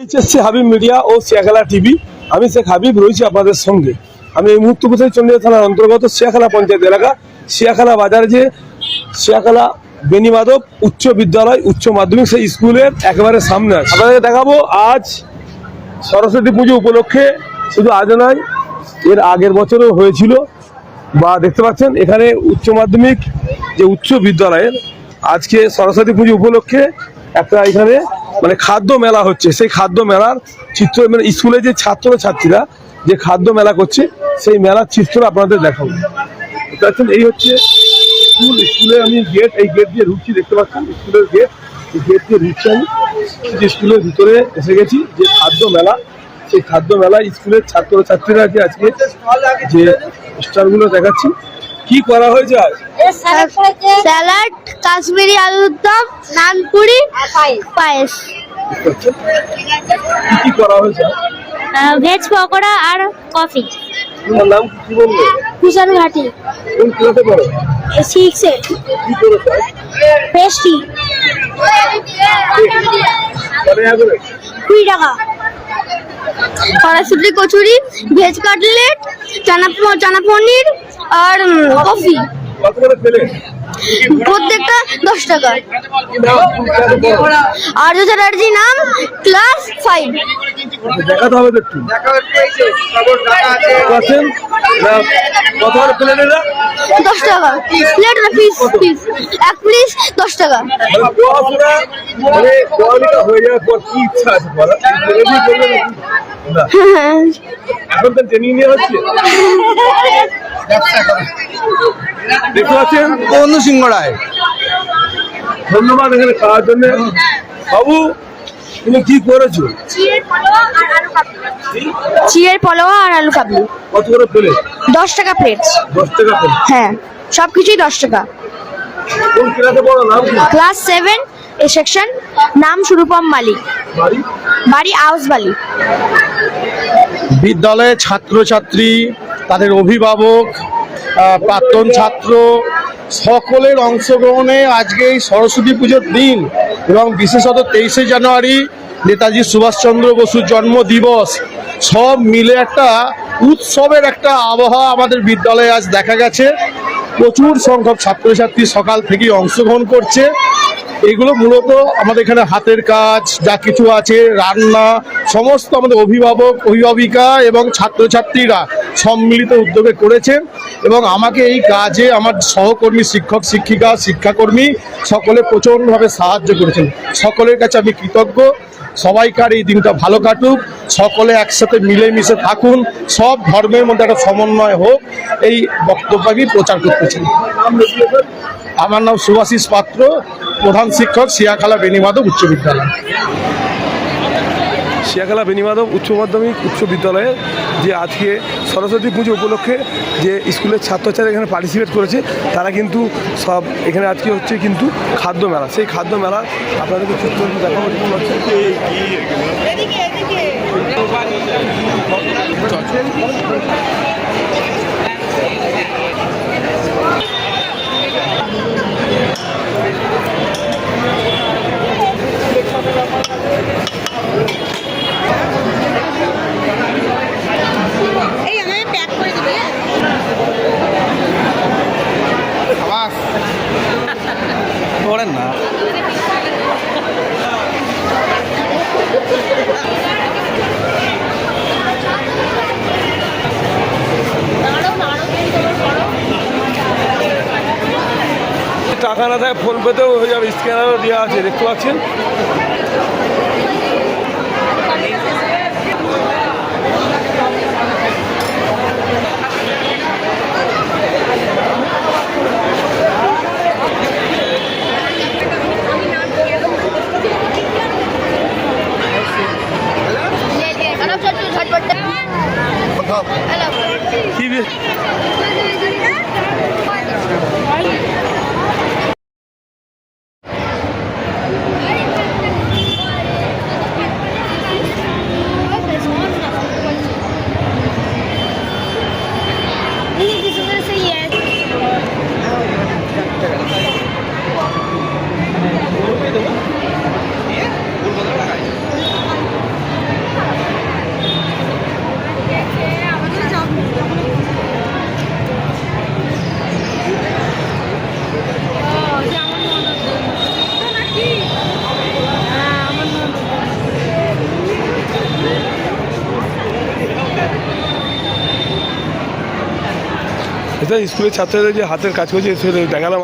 HSC Habib media ও Shiakhala TV. আমি শেখ হাবিব রয়েছি আপনাদের সঙ্গে। আমি এই মুহূর্তে বসে চন্ডিগড় থানার অন্তর্গত শিয়াখালা পঞ্চায়েত এলাকা শিয়াখালা বাজার যে শিয়াখালা বেনিমাধব উচ্চ বিদ্যালয় উচ্চ মাধ্যমিক সেই স্কুলের একেবারে সামনে আছে। আপনাদের দেখাবো আজ সরস্বতী পুজো উপলক্ষে, শুধু আজ নয় এর আগের বছরও হয়েছিল, বা দেখতে পাচ্ছেন এখানে উচ্চ মাধ্যমিক যে উচ্চ বিদ্যালয়ের আজকে সরস্বতী পুজো উপলক্ষে একটা এখানে মানে খাদ্য মেলা হচ্ছে। সেই খাদ্য মেলার চিত্র মানে স্কুলে যে ছাত্রছাত্রীরা যে খাদ্য মেলা করছে সেই মেলার চিত্র আপনাদের দেখাবো। দেখতে পাচ্ছেন এই হচ্ছে স্কুলে আমি গেট, এই গেট দিয়ে ঢুকছি, দেখতে পাচ্ছেন স্কুলের গেট, এই গেট দিয়ে ঢুকছি আমি যে স্কুলের ভিতরে এসে গেছি। যে খাদ্য মেলা, সেই খাদ্য মেলায় স্কুলের ছাত্রছাত্রীরা যে আজকে যে স্টলগুলো দেখাচ্ছি। কি করা হয়েছে আজ? স্যালাড, কাশ্মীরি আলুর দম, নানপুরি, পায়েস। কি করা হয়েছে? ভেজ পকোড়া আর কফি। তোমার নাম কি বলবো? কুষাণ ঘাটি। কোন ক্লাসে পড়ো? 6 এ। কি করেছো? পেস্ট্রি। কত টাকা করে? 20 টাকা। কড়াইশুঁটি, কচুরি, ভেজ কাটলেট, চানা পনির আর কফি। কত করে পেলে? প্রত্যেকটা 10 টাকা। আর্য চ্যাটার্জি নাম, ক্লাস 5। দেখাতে হবে তো একটু। আছেন না? কত করে প্লেট এটা? 10 টাকা। প্লেট না পিস? পিস। এক পিস 10 টাকা। পড়াশোনা মানে পড়ালেখা হয়ে যাওয়ার পর কি ইচ্ছা আছে পড়া? রেডি করবে নাকি? না, এখন তো ট্রেনিং নেওয়া হচ্ছে। দেখতে পাচ্ছেন বন্ধু সিংহরায়, ধন্যবাদ এখানে খাওয়ার জন্য। বাবু তুমি কি করেছো? চিড়ের পোলাও আর আলু কাবলি। কত করে প্লেট? 10 টাকা প্লেট। 10 টাকা প্লেট। হ্যাঁ, সবকিছুই 10 টাকা। কোন ক্লাসে পড়ো? নাম কি? ক্লাস 7 এ সেকশন। নাম সুরূপম মালিক। বাড়ি? বাড়ি আউসবালি। বিদ্যালয়ের ছাত্রছাত্রী, তাদের অভিভাবক, প্রাক্তন ছাত্র সকলের অংশগ্রহণে আজকে এই সরস্বতী পুজোর দিন এবং বিশেষত 23শে জানুয়ারি নেতাজি সুভাষচন্দ্র বসুর জন্মদিবস, সব মিলে একটা উৎসবের একটা আবহাওয়া আমাদের বিদ্যালয়ে আজ দেখা গেছে। প্রচুর সংখ্যক ছাত্রছাত্রী সকাল থেকেই অংশগ্রহণ করছে। এগুলো মূলত আমাদের এখানে হাতের কাজ যা কিছু আছে, রান্না, সমস্ত আমাদের অভিভাবক, অভিভাবিকা এবং ছাত্রছাত্রীরা সম্মিলিত উদ্যোগে করেছেন। এবং আমাকে এই কাজে আমার সহকর্মী, শিক্ষক শিক্ষিকা, শিক্ষাকর্মী সকলে প্রচণ্ডভাবে সাহায্য করেছেন। সকলের কাছে আমি কৃতজ্ঞ। সবাইকার এই দিনটা ভালো কাটুক, সকলে একসাথে মিলেমিশে থাকুন, সব ধর্মের মধ্যে একটা সমন্বয় হোক, এই বক্তব্য আমি প্রচার করতেছি। আমার নাম সুভাষিস পাত্র, প্রধান শিক্ষক, শিয়াখালা বেনিমাধব উচ্চ বিদ্যালয়। শিয়াখালা বেনিমাধব উচ্চ মাধ্যমিক উচ্চ বিদ্যালয়ে যে আজকে সরস্বতী পুজো উপলক্ষে যে স্কুলের ছাত্রছাত্রীরা এখানে পার্টিসিপেট করেছে, তারা কিন্তু সব এখানে আজকে হচ্ছে কিন্তু খাদ্য মেলা। সেই খাদ্য মেলা আপনাদেরকে চিত্র দেখাবো। করেন না টাকা না থাকে ফোনপেতেও হয়ে যাবে, স্ক্যানারও দেওয়া আছে, দেখতে পাচ্ছেন। এটা স্কুলের ছাত্রদের যে হাতের কাজ করছে সেটা দেখালাম।